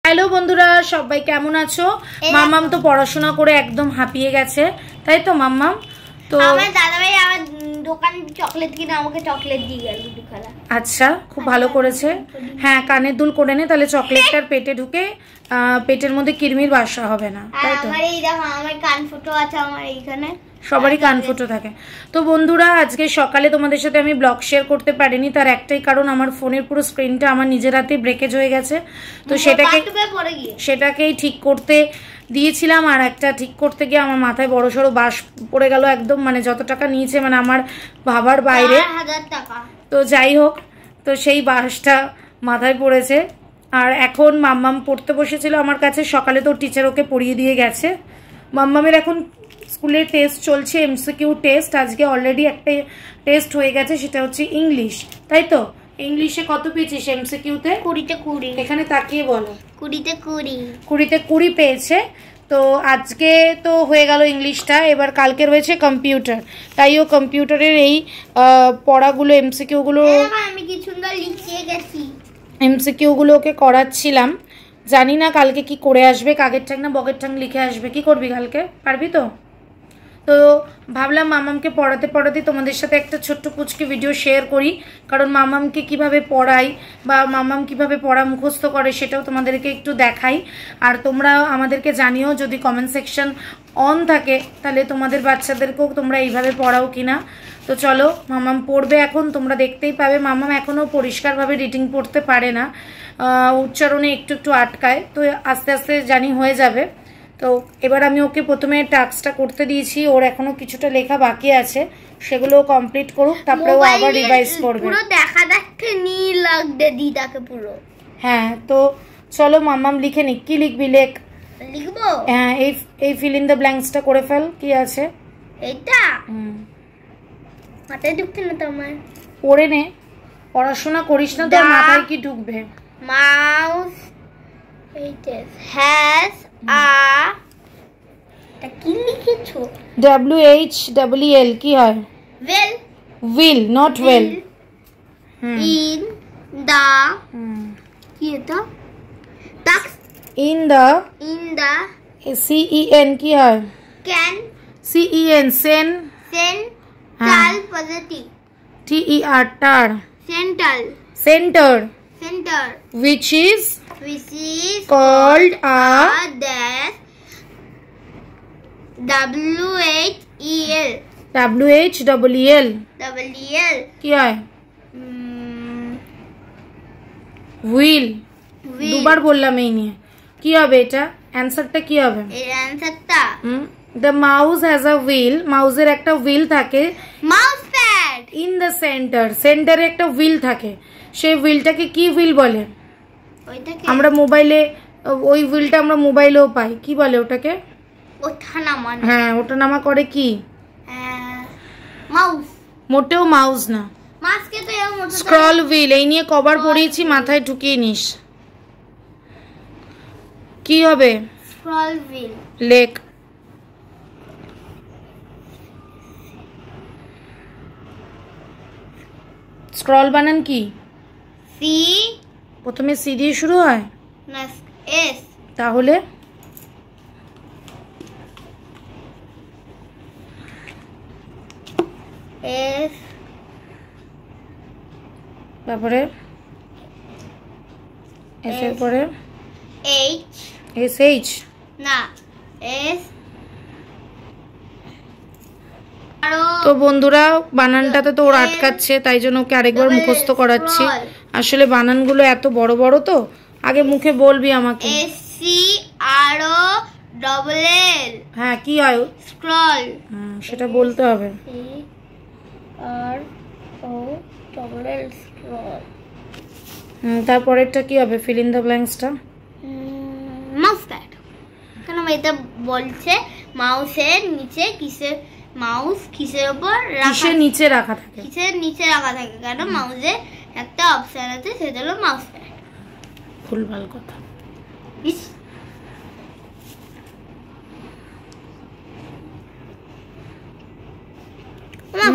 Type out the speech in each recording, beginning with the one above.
Hello বন্ধুরা, সবাই কেমন আছো? মাম্মাম তো পড়াশোনা করে একদম হাঁপিয়ে গেছে, তাই তো মাম্মাম? তো আমার দাদাভাই আমার দোকান চকলেট কিনে আমাকে চকলেট দিয়ে গেল দুখানা। আচ্ছা, খুব ভালো করেছে। হ্যাঁ, কানের দুল করে নে, তাহলে চকলেটটার পেটে ঢুকে পেটের মধ্যে কিরমির বাসা হবে না, তাই তো? আমার এই দেখো, আমার কান ফুটো আছে আমার এইখানে, সবারই কান ফুটো থাকে। তো বন্ধুরা, আজকে সকালে তোমাদের সাথে আমি ব্লগ শেয়ার করতে পারিনি, তার একটাই কারণ, আমার ফোনের পুরো স্ক্রিনটা আমার নিজের হাতে ব্রেকেজ হয়ে গেছে। তো সেটাকেই ঠিক করতে দিয়েছিলাম, আর একটা ঠিক করতে গিয়ে আমার মাথায় বড়সড় বাস পড়ে গেল একদম, মানে যত টাকা নিয়েছে মানে আমার ভাবার বাইরে। 1000 টাকা। তো যাই হোক, তো সেই বাসটা মাথায় পড়েছে। আর এখন মাম্মাম পড়তে বসেছিল আমার কাছে, সকালে তো টিচার ওকে পড়িয়ে দিয়ে গেছে। মাম্মামের এখন স্কুলের টেস্ট চলছে, এমসিকিউ টেস্ট। আজকে অলরেডি একটা টেস্ট হয়ে গেছে, সেটা হচ্ছে ইংলিশ, তাই তো? ইংলিশে কত পেয়েছিস এমসিকিউতে? 20তে 20। এখানে তাকিয়ে বলো। 20তে 20। 20তে 20 পেয়েছে। তো আজকে তো হয়ে গেল ইংলিশটা, এবার কালকে রয়েছে কম্পিউটার। তাই ও কম্পিউটারের এই পড়াগুলো, এমসিকিউগুলো, আমি কি সুন্দর লিখিয়ে গেছি। এমসিকিউগুলো ওকে করাচ্ছিলাম। জানি না কালকে কি করে আসবে, কাকের ঠ্যাং না বকের ঠ্যাং লিখে আসবে। কি করবি কালকে, পারবি তো? তো ভাবলাম মামামকে পড়াতে পড়াতে তোমাদের সাথে একটা ছোট্ট পুচকে ভিডিও শেয়ার করি, কারণ মামামকে কিভাবে পড়াই বা মামাম কিভাবে পড়া মুখস্থ করে সেটাও তোমাদেরকে একটু দেখাই। আর তোমরা আমাদেরকে জানিও, যদি কমেন্ট সেকশন অন থাকে তাহলে তোমাদের বাচ্চাদেরকেও তোমরা এইভাবে পড়াও কিনা। তো চলো, মামাম পড়বে এখন, তোমরা দেখতেই পাবে। মামাম এখনও পরিষ্কারভাবে রিডিং পড়তে পারে না, উচ্চারণে একটু একটু আটকায়, তো আস্তে আস্তে জানি হয়ে যাবে। তো এবার আমি ওকে প্রথমে টাস্কটা করতে দিয়েছি, ওর এখনো কিছুটা লেখা বাকি আছে, সেগুলো কমপ্লিট করুক, তারপরে ও আবার রিভাইজ করবে। পুরো দেখা দেখতে নীল লাগবে দিদাকে পুরো। হ্যাঁ, তো চলো মাম্মাম লিখে নি। কি লিখবি? লিখবো? হ্যাঁ, এই ফিল ইন দ্য ব্ল্যাঙ্কসটা করে ফেল। কি আছে এটা? মাথায় ঢুকছে না তো আমার। পড়ে নে, পড়াশোনা করিস না তো মাথায় কি ঢুকবে? মাউস হ্যাজ কি লিখেছো? WHEEL কি হয়? Well. Will, not well. In the কি এটা? টাক্স। ইন দা CEN কি হয়? ক্যান। CEN সেন। টাল পজিটিভ। TER টার। Centre. which is called a dash WHEL কি হয়? হুইল। দুবার বললাম এই নিয়ে। কি হবে এটা? অ্যানসারটা কি হবে? এর অ্যানসারটা the mouse has a wheel, মাউসের একটা হুইল থাকে। Mouse pad. in the সেন্টারে একটা হুইল থাকে, সেই হুইলটাকে কি হুইল বলে? আমরা মোবাইলে ওই হুইলটা আমরা মোবাইলেও পাই, কি বলে ওটাকে? ওঠানামা। হ্যাঁ, ওঠানামা করে কি? মাউস। মোটেও মাউস না, মাউসকে তো এরকম স্ক্রল হুইল। এই নিয়ে কবার পড়িয়েছি, মাথায় ঢুকিয়ে নিস। কি হবে? Scroll wheel. লেখ। স্ক্রল বানান কি? সি। প্রথমে সি দিয়ে শুরু হয় না, এস। তাহলে এস, তারপরে এস এর পরে এইচ। SH না, এস। তো বন্ধুরা, বানানটাতে তো ওর আটকাচ্ছে, তাই জন্য ওকে আরেকবার মুখস্থ করাচ্ছি। আসলে বানানগুলো এত বড় বড়, তো আগে মুখে বলবি আমাকে। SCROLL। হ্যাঁ, কি হয়? স্ক্রল। সেটা বলতে হবে। স্ক্রল। তারপরেরটা কি হবে? ফিল ইন দ্য ব্ল্যাঙ্কসটা। Mouse pad. কেন এটা বলছে মাউসের নিচে কিসের? মাউস কিসের উপর কিসের নিচে রাখা থাকে? কিসের নিচে রাখা থাকে, কারণ মাউসে একটা অপশন আছে, সেটা হলো মাউস প্যাড। ভুলভাল কথা।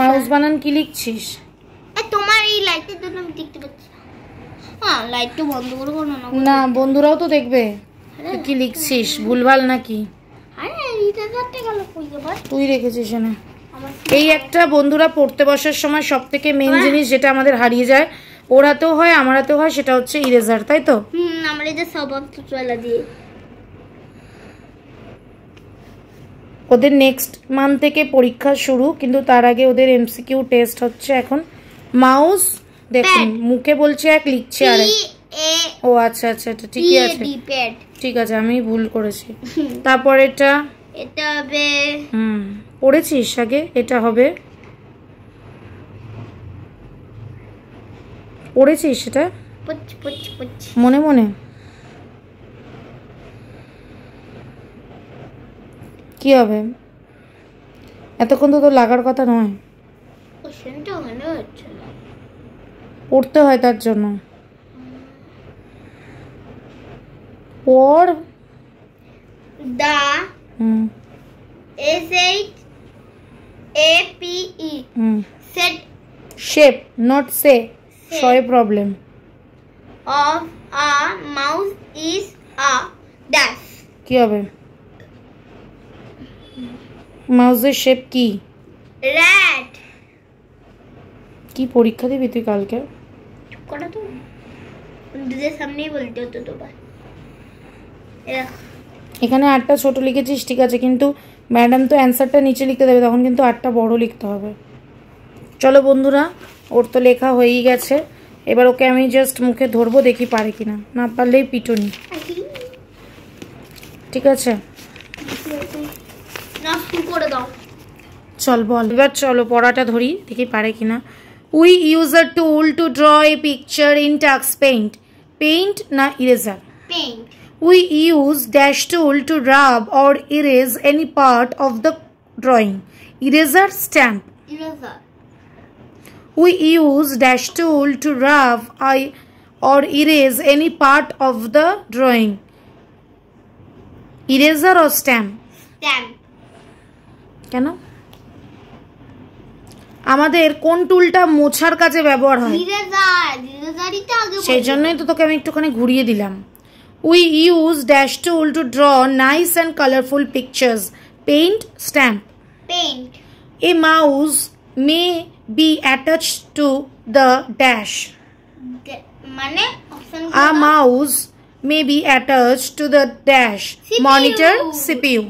মাউস বানান কি লিখছিস? তোমার এই লাইটের জন্য আমি দেখতে পাচ্ছি। লাইটটা বন্ধ করবো না। না, বন্ধুরাও তো দেখবে তুই কি লিখছিস, ভুলভাল নাকি? আরে ইরেজারটা গেল কই আবার? তুই রেখেছিস না। এই একটা বন্ধুরা পড়তে বসার সময় সব থেকে মেন জিনিস যেটা আমাদের হারিয়ে যায়, ওর হাতেও হয় আমার হাতেও হয়, সেটা হচ্ছে ইরেজার, তাই তো? আমরা এই যে সাবান চলা দিয়ে ওদের নেক্সট মান্থ থেকে পরীক্ষা শুরু, কিন্তু তার আগে ওদের এমসিকিউ টেস্ট হচ্ছে এখন। মাউস দেখুন মুখে বলছে এক, লিখছে আরেক। ও আচ্ছা আচ্ছা, এটা ঠিকই আছে, ঠিক আছে, আমি ভুল করেছি। তারপর এটা হবে পড়েছিস আগে, এটা হবে, পড়েছিস এটা মনে মনে? কি হবে? এতক্ষণ তো তোর লাগার কথা নয়, পড়তে হয় তার জন্য। পড়। দা SHAPE set shape not say শয়ে problem of a mouse is a dash. কি হবে? মাউসের শেপ কি? rat. কি পরীক্ষা দিবি তুই কালকে? কোটা তো দিদের সামনেই বলতে হতো তো ভাই। এখানে 8টা ছোট লিখেছিস ঠিক আছে, কিন্তু ম্যাডাম তো অ্যান্সারটা নিচে লিখতে দেবে, তখন কিন্তু 8টা বড় লিখতে হবে। চলো বন্ধুরা, ওর তো লেখা হয়েই গেছে, এবার ওকে আমি জাস্ট মুখে ধরবো, দেখি পারে কিনা, না পারলেই পিটুনি, ঠিক আছে? চল বল এবার, চলো পড়াটা ধরি, দেখি পারে কিনা। We use a tool to draw a picture in Tux Paint. Paint না eraser? Paint. We use dash tool to rub or erase any part of the drawing. Eraser, stamp. Eraser. We use dash tool to rub or erase any part of the drawing. Eraser or stamp? Stamp. কেন? আমাদের কোন টুলটা মোছার কাজে ব্যবহার হয়? Eraser. ইরেজারই তো আগে বললাম। সেই জন্যই তো তোকে আমি একটুখানি ঘুরিয়ে দিলাম। We use dash tool to draw nice and colorful pictures. Paint, stamp. Paint. A mouse may be attached to the dash. মানে A mouse may be attached to the dash. CPU. Monitor, CPU.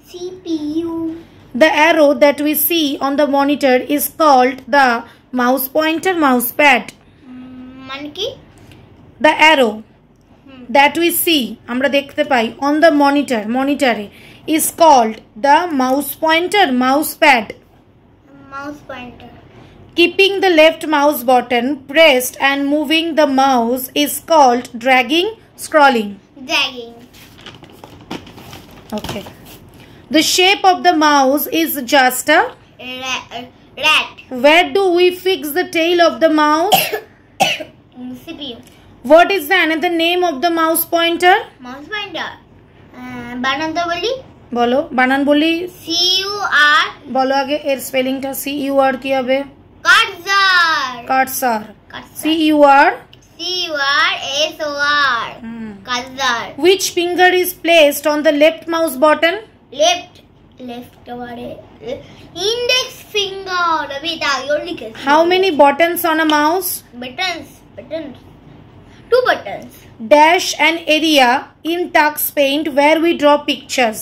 CPU. The arrow that we see on the monitor is called the mouse pointer, mouse pad. মানে কি? The arrow that we see, আমরা দেখতে পাই, on the monitor, monitore, is called the mouse pointer, mouse pad. Mouse pointer. Keeping the left mouse button pressed and moving the mouse is called dragging, scrolling. Dragging. Okay. The shape of the mouse is just a rat. Where do we fix the tail of the mouse? CPU. What is the another name of the mouse pointer? Mouse pointer. বানান তো বলি। বলো, বানান বলি। CUR. বলো আগে এর স্পেলিংটা। CUR কি হবে? Cursor. Cursor. CUR. CURSOR. Cursor. Which finger is placed on the left mouse button? Left বারে index finger. আমি এটা আগেও লিখেছি। How many buttons on a mouse? Buttons. 2 buttons. Dash an area in Tux Paint where we draw pictures.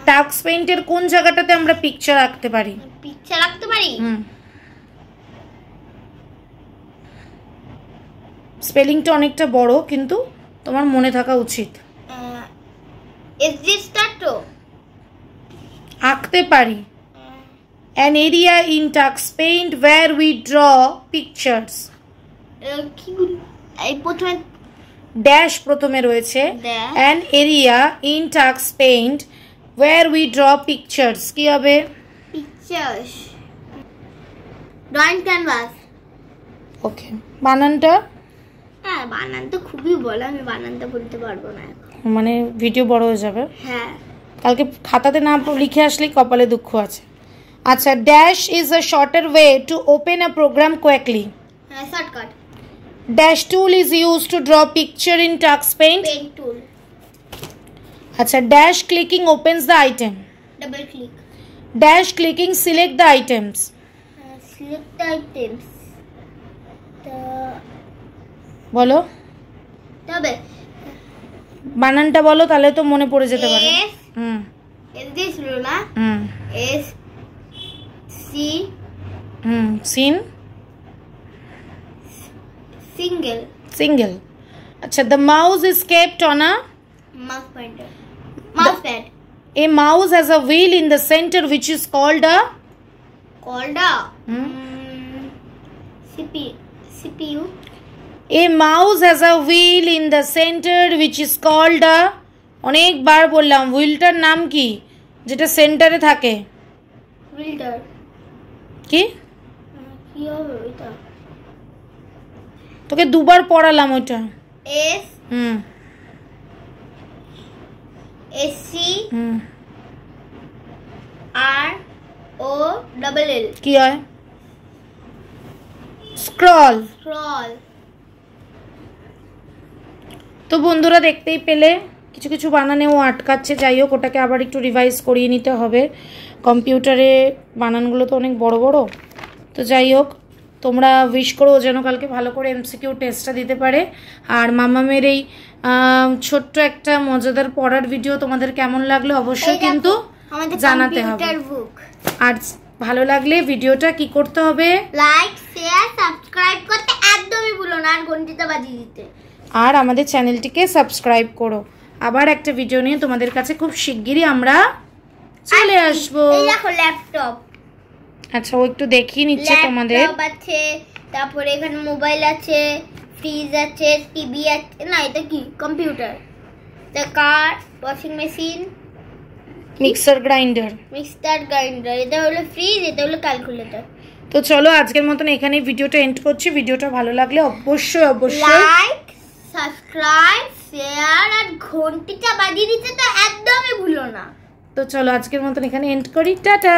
Tux Paint এর কোন জায়গাটাতে আমরা picture আঁকতে পারি? পিকচার আঁকতে পারি? স্পেলিংটা অনেকটা বড়, কিন্তু তোমার মনে থাকা উচিত। Is this tattoo? আঁকতে পারি। An area in Tux Paint where we draw pictures. কি এই প্রথমে ড্যাশ প্রথমে রয়েছে। An area in Tux Paint where we draw pictures. কি হবে? Pictures. Drawing canvas. ওকে, বানানটা? হ্যাঁ, বানান তো খুবই বড়, আমি বানানটা বলতে পারবো না। মানে ভিডিও বড় হয়ে যাবে। হ্যাঁ, কালকে খাতাতে না লিখে আসলে কপালে দুঃখ আছে। আচ্ছা, dash is a shorter way to open a program quickly. হ্যাঁ, shortcut. Dash tool is used to draw picture in Tux Paint. Paint tool. अच्छा, dash clicking opens the item. Double click. Dash clicking select the items. Select the items. বলো, তবে বানানটা বলো, তাহলে তো মনে পড়ে যেতে পারে। এস দিয়েছিল না? এস সি সিন সিঙ্গেল। আচ্ছা, the mouse is kept on a mouse pad. A mouse has a wheel in the center which is called a CPU. A mouse has a wheel in the center which is called a, অনেকবার বললাম, হুইলটার নাম কি যেটা সেন্টারে থাকে? হুইলটার কি হবে এটা? তোকে দুবার পড়ালাম ওটা। এস এসসি আর ও ডাবল এল। কি হয়? স্ক্রল। তো বন্ধুরা দেখতেই পেলে কিছু কিছু বানানেও আটকাচ্ছে। যাই হোক, ওটাকে আবার একটু রিভাইজ করিয়ে নিতে হবে। কম্পিউটারে বানানগুলো তো অনেক বড় বড়। তো যাই হোক, তোমরা উইশ করো যেন কালকে ভালো করে এমসিকিউ টেস্টটা দিতে পারে। আর মামামের এই ছোট্ট একটা মজাদার পড়ার ভিডিও তোমাদের কেমন লাগলো অবশ্যই কিন্তু জানাতে হবে। আর ভালো লাগলে ভিডিওটা কি করতে হবে? লাইক, শেয়ার, সাবস্ক্রাইব করতে একদমই ভুলো না, আর ঘন্টিটা বাজিয়ে দিতে। আর আমাদের চ্যানেলটিকে সাবস্ক্রাইব করো। আবার একটা ভিডিও নিয়ে তোমাদের কাছে খুব শিগগিরই আমরা চলে আসবো। এই দেখো ল্যাপটপ। আচ্ছা, ও একটু দেখিয়ে নিচ্ছে তোমাদের। ল্যাপটপ আছে, তারপরে এখানে মোবাইল আছে, ফ্রিজ আছে, টিভি আছে, না এটা কি কম্পিউটার, এটা কার, ওয়াশিং মেশিন, মিক্সার গ্রাইন্ডার, এটা হলো ফ্রিজ, এটা হলো ক্যালকুলেটর। তো চলো আজকের মতন এখানেই ভিডিওটা এন্ড করছি। ভিডিওটা ভালো লাগলে অবশ্যই লাইক, সাবস্ক্রাইব, শেয়ার আর ঘন্টিটা বাজিয়ে দিতে তো একদমই ভুলো না। তো চলো আজকের মতন এখানে এন্ড করি। টাটা।